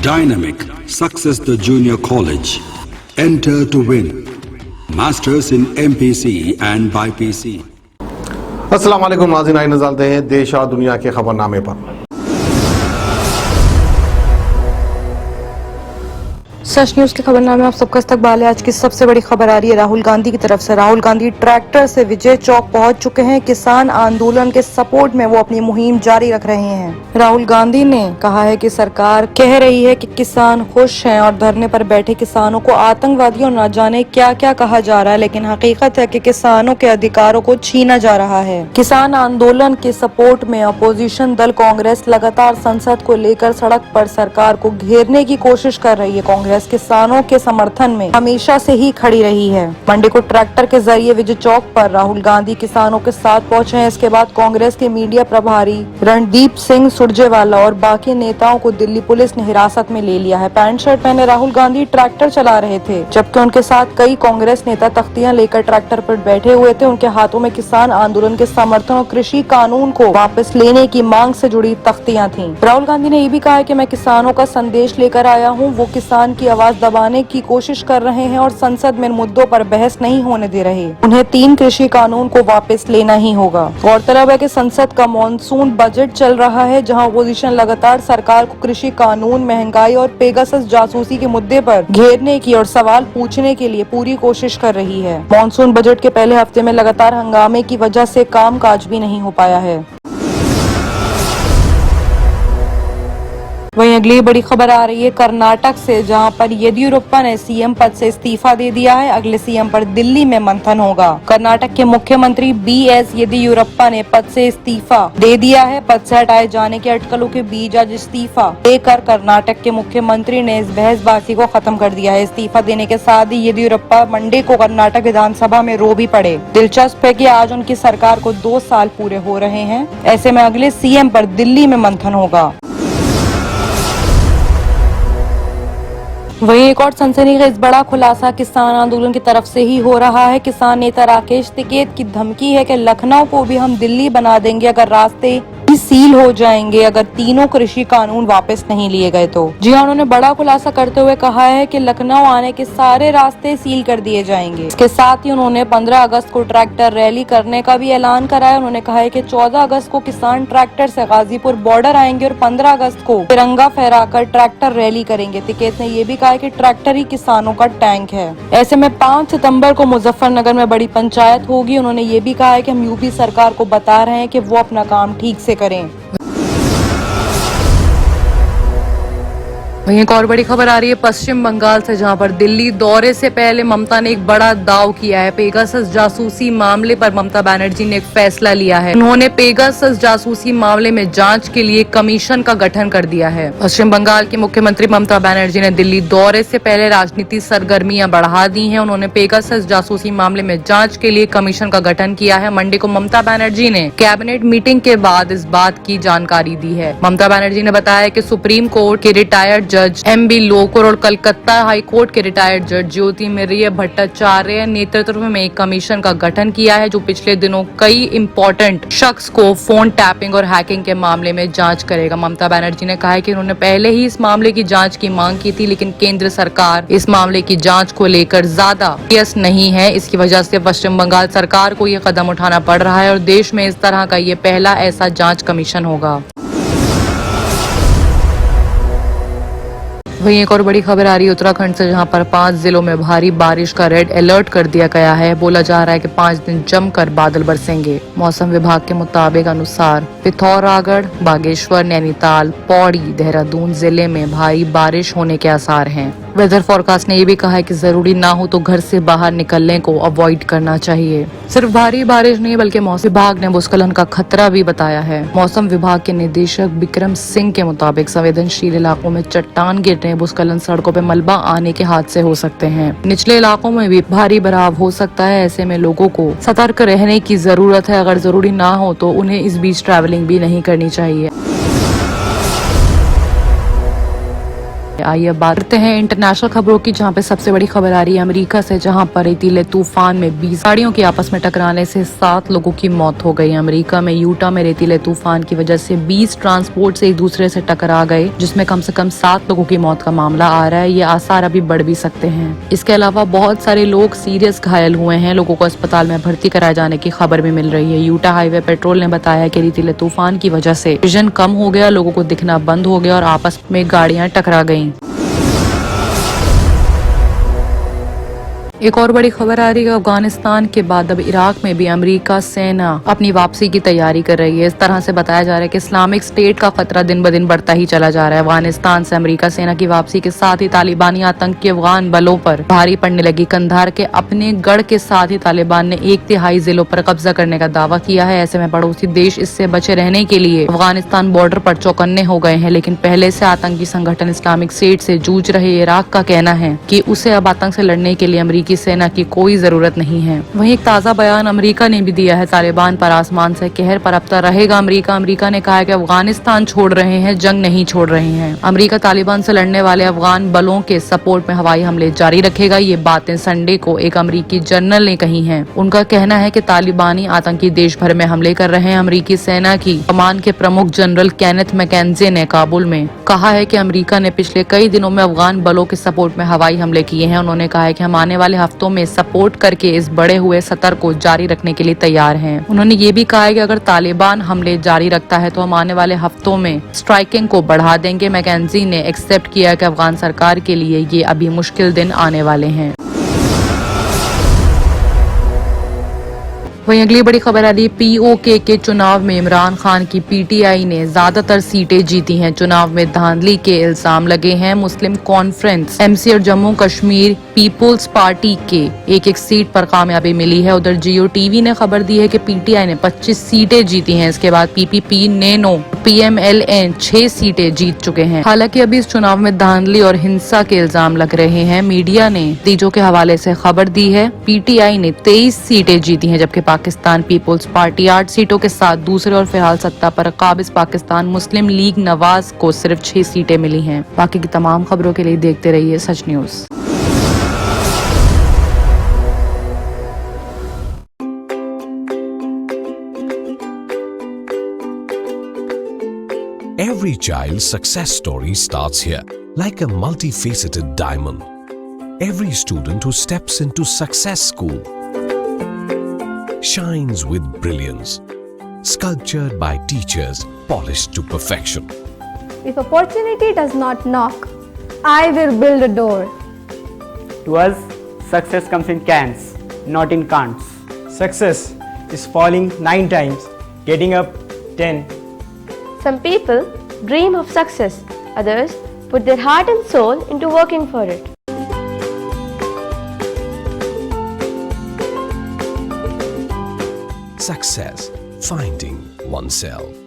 Dynamic Success the Junior College. Enter to win. Masters in MPC and BPC. अस्सलाम वालेकुम नाज़रीन, आइए नज़र डालते हैं देश और दुनिया के खबरनामे पर। सच न्यूज के खबरनामे में आप सबका इस्तकबाल है। आज की सबसे बड़ी खबर आ रही है राहुल गांधी की तरफ से। राहुल गांधी ट्रैक्टर से विजय चौक पहुंच चुके हैं। किसान आंदोलन के सपोर्ट में वो अपनी मुहिम जारी रख रहे हैं। राहुल गांधी ने कहा है कि सरकार कह रही है कि किसान खुश हैं और धरने पर बैठे किसानों को आतंकवादी और न जाने क्या क्या कहा जा रहा है, लेकिन हकीकत है कि किसानों के अधिकारों को छीना जा रहा है। किसान आंदोलन के सपोर्ट में अपोजिशन दल कांग्रेस लगातार संसद को लेकर सड़क पर सरकार को घेरने की कोशिश कर रही है। कांग्रेस किसानों के समर्थन में हमेशा से ही खड़ी रही है। मंडे को ट्रैक्टर के जरिए विजय चौक पर राहुल गांधी किसानों के साथ पहुंचे हैं। इसके बाद कांग्रेस के मीडिया प्रभारी रणदीप सिंह सुरजेवाला और बाकी नेताओं को दिल्ली पुलिस ने हिरासत में ले लिया है। पैंट शर्ट पहने राहुल गांधी ट्रैक्टर चला रहे थे, जबकि उनके साथ कई कांग्रेस नेता तख्तियां लेकर ट्रैक्टर पर बैठे हुए थे। उनके हाथों में किसान आंदोलन के समर्थन और कृषि कानून को वापस लेने की मांग से जुड़ी तख्तियां थी। राहुल गांधी ने ये भी कहा है कि मैं किसानों का संदेश लेकर आया हूँ। वो किसान की आवाज दबाने की कोशिश कर रहे हैं और संसद में मुद्दों पर बहस नहीं होने दे रहे। उन्हें 3 कृषि कानून को वापस लेना ही होगा। गौरतलब है कि संसद का मॉनसून बजट चल रहा है, जहां अपोजिशन लगातार सरकार को कृषि कानून, महंगाई और पेगासस जासूसी के मुद्दे पर घेरने की और सवाल पूछने के लिए पूरी कोशिश कर रही है। मॉनसून बजट के पहले हफ्ते में लगातार हंगामे की वजह से कामकाज भी नहीं हो पाया है। वहीं अगली बड़ी खबर आ रही है कर्नाटक से, जहां पर येदियुरप्पा ने सीएम पद से इस्तीफा दे दिया है। अगले सीएम पर दिल्ली में मंथन होगा। कर्नाटक के मुख्यमंत्री बीएस येदियुरप्पा ने पद से इस्तीफा दे दिया है। पद से हटाए जाने के अटकलों के बीच आज इस्तीफा देकर कर्नाटक के मुख्यमंत्री ने इस बहसबाजी को खत्म कर दिया है। इस्तीफा देने के साथ ही येदियुरप्पा मंडे को कर्नाटक विधानसभा में रो भी पड़े। दिलचस्प है कि आज उनकी सरकार को 2 साल पूरे हो रहे हैं। ऐसे में अगले सीएम पर दिल्ली में मंथन होगा। वहीं एक और सनसनीखेज बड़ा खुलासा किसान आंदोलन की तरफ से ही हो रहा है। किसान नेता राकेश टिकैत की धमकी है कि लखनऊ को भी हम दिल्ली बना देंगे अगर रास्ते सील हो जाएंगे, अगर तीनों कृषि कानून वापस नहीं लिए गए तो। जी हाँ, उन्होंने बड़ा खुलासा करते हुए कहा है कि लखनऊ आने के सारे रास्ते सील कर दिए जाएंगे। इसके साथ ही उन्होंने 15 अगस्त को ट्रैक्टर रैली करने का भी ऐलान करा है। उन्होंने कहा है कि 14 अगस्त को किसान ट्रैक्टर से गाजीपुर बॉर्डर आएंगे और 15 अगस्त को तिरंगा फहराकर ट्रैक्टर रैली करेंगे। टिकैत ने ये भी कहा है कि ट्रैक्टर ही किसानों का टैंक है। ऐसे में 5 सितम्बर को मुजफ्फरनगर में बड़ी पंचायत होगी। उन्होंने ये भी कहा है कि हम यूपी सरकार को बता रहे हैं कि वो अपना काम ठीक से करें। वहीं एक और बड़ी खबर आ रही है पश्चिम बंगाल से, जहां पर दिल्ली दौरे से पहले ममता ने एक बड़ा दाव किया है। पेगासस जासूसी मामले पर ममता बनर्जी ने एक फैसला लिया है। उन्होंने पेगासस जासूसी मामले में जांच के लिए कमीशन का गठन कर दिया है। पश्चिम बंगाल की मुख्यमंत्री ममता बनर्जी ने दिल्ली दौरे से पहले राजनीतिक सरगर्मियां बढ़ा दी हैं। उन्होंने पेगासस जासूसी मामले में जांच के लिए कमीशन का गठन किया है। मंडे को ममता बनर्जी ने कैबिनेट मीटिंग के बाद इस बात की जानकारी दी है। ममता बनर्जी ने बताया कि सुप्रीम कोर्ट के रिटायर्ड जज एमबी लोकुर और कलकत्ता हाई कोर्ट के रिटायर्ड जज ज्योतिर्मयी भट्टाचार्य नेतृत्व में एक कमीशन का गठन किया है, जो पिछले दिनों कई इंपॉर्टेंट शख्स को फोन टैपिंग और हैकिंग के मामले में जांच करेगा। ममता बनर्जी ने कहा है कि उन्होंने पहले ही इस मामले की जांच की मांग की थी, लेकिन केंद्र सरकार इस मामले की जांच को लेकर ज्यादा सीरियस नहीं है। इसकी वजह से पश्चिम बंगाल सरकार को ये कदम उठाना पड़ रहा है और देश में इस तरह का ये पहला ऐसा जांच कमीशन होगा। वहीं एक और बड़ी खबर आ रही है उत्तराखंड से, जहां पर 5 जिलों में भारी बारिश का रेड अलर्ट कर दिया गया है। बोला जा रहा है कि 5 दिन जमकर बादल बरसेंगे। मौसम विभाग के मुताबिक अनुसार पिथौरागढ़, बागेश्वर, नैनीताल, पौड़ी, देहरादून जिले में भारी बारिश होने के आसार हैं। वेदर फोरकास्ट ने यह भी कहा है कि जरूरी ना हो तो घर से बाहर निकलने को अवॉइड करना चाहिए। सिर्फ भारी बारिश नहीं बल्कि मौसम विभाग ने भूस्खलन का खतरा भी बताया है। मौसम विभाग के निदेशक बिक्रम सिंह के मुताबिक संवेदनशील इलाकों में चट्टान गिरने, भूस्खलन, सड़कों पर मलबा आने के हादसे हो सकते हैं। निचले इलाकों में भी भारी बहाव हो सकता है। ऐसे में लोगों को सतर्क रहने की जरूरत है। अगर जरूरी ना हो तो उन्हें इस बीच ट्रैवलिंग भी नहीं करनी चाहिए। आइए बात करते हैं इंटरनेशनल खबरों की, जहां पे सबसे बड़ी खबर आ रही है अमेरिका से, जहां पर रेतीले तूफान में 20 गाड़ियों की आपस में टकराने से 7 लोगों की मौत हो गई। अमेरिका में यूटा में रेतीले तूफान की वजह से 20 ट्रांसपोर्ट से एक दूसरे से टकरा गए, जिसमें कम से कम 7 लोगों की मौत का मामला आ रहा है। ये आसार अभी बढ़ भी सकते हैं। इसके अलावा बहुत सारे लोग सीरियस घायल हुए हैं। लोगों को अस्पताल में भर्ती कराए जाने की खबर भी मिल रही है। यूटा हाईवे पेट्रोल ने बताया कि रेतीले तूफान की वजह से विजन कम हो गया, लोगों को दिखना बंद हो गया और आपस में गाड़ियां टकरा गईं। एक और बड़ी खबर आ रही है अफगानिस्तान के बाद अब इराक में भी अमेरिका सेना अपनी वापसी की तैयारी कर रही है। इस तरह से बताया जा रहा है कि इस्लामिक स्टेट का खतरा दिन ब दिन बढ़ता ही चला जा रहा है। अफगानिस्तान से अमेरिका सेना की वापसी के साथ ही तालिबानी आतंकी अफगान बलों पर भारी पड़ने लगी। कंधार के अपने गढ़ के साथ ही तालिबान ने 1/3 जिलों पर कब्जा करने का दावा किया है। ऐसे में पड़ोसी देश इससे बचे रहने के लिए अफगानिस्तान बॉर्डर पर चौकन्ने हो गए हैं। लेकिन पहले से आतंकी संगठन इस्लामिक स्टेट से जूझ रहे इराक का कहना है कि उसे अब आतंक से लड़ने के लिए अमेरिकी सेना की कोई जरूरत नहीं है। वहीं एक ताजा बयान अमेरिका ने भी दिया है। तालिबान पर आसमान से कहर बरपता रहेगा अमेरिका ने कहा है कि अफगानिस्तान छोड़ रहे हैं, जंग नहीं छोड़ रहे हैं। अमेरिका तालिबान से लड़ने वाले अफगान बलों के सपोर्ट में हवाई हमले जारी रखेगा। ये बातें संडे को एक अमेरिकी जनरल ने कही हैं। उनका कहना है कि तालिबानी आतंकी देश भर में हमले कर रहे हैं। अमेरिकी सेना की कमान के प्रमुख जनरल केनेथ मैकेंजी ने काबुल में कहा है कि अमेरिका ने पिछले कई दिनों में अफगान बलों के सपोर्ट में हवाई हमले किए हैं। उन्होंने कहा है कि हम आने वाले हफ्तों में सपोर्ट करके इस बढ़े हुए सतर को जारी रखने के लिए तैयार हैं। उन्होंने ये भी कहा है कि अगर तालिबान हमले जारी रखता है तो हम आने वाले हफ्तों में स्ट्राइकिंग को बढ़ा देंगे। मैकेंजी ने एक्सेप्ट किया कि अफगान सरकार के लिए ये अभी मुश्किल दिन आने वाले हैं। वहीं अगली बड़ी खबर आ रही है पीओके के चुनाव में इमरान खान की पीटीआई ने ज्यादातर सीटें जीती हैं। चुनाव में धांधली के इल्जाम लगे हैं। मुस्लिम कॉन्फ्रेंस एमसी और जम्मू कश्मीर पीपुल्स पार्टी के एक सीट पर कामयाबी मिली है। उधर जियो टीवी ने खबर दी है कि पीटीआई ने 25 सीटें जीती हैं। इसके बाद पीपीपी नैनो पीएमएलएन 6 सीटें जीत चुके हैं। हालांकि अभी इस चुनाव में धांधली और हिंसा के इल्जाम लग रहे हैं। मीडिया ने नतीजों के हवाले से खबर दी है। पीटीआई ने 23 सीटें जीती हैं, जबकि पाकिस्तान पीपुल्स पार्टी 8 सीटों के साथ दूसरे और फिलहाल सत्ता पर काबिज पाकिस्तान मुस्लिम लीग नवाज को सिर्फ 6 सीटें मिली हैं। बाकी की तमाम खबरों के लिए देखते रहिए सच news. Every child's success story starts here, like a multifaceted diamond. Every student who steps into Success School shines with brilliance, sculptured by teachers polished to perfection. If opportunity does not knock, I will build a door. To us, success comes in cans, not in can'ts. Success is falling 9 times, getting up 10. Some people dream of success, others put their heart and soul into working for it. Success, finding oneself.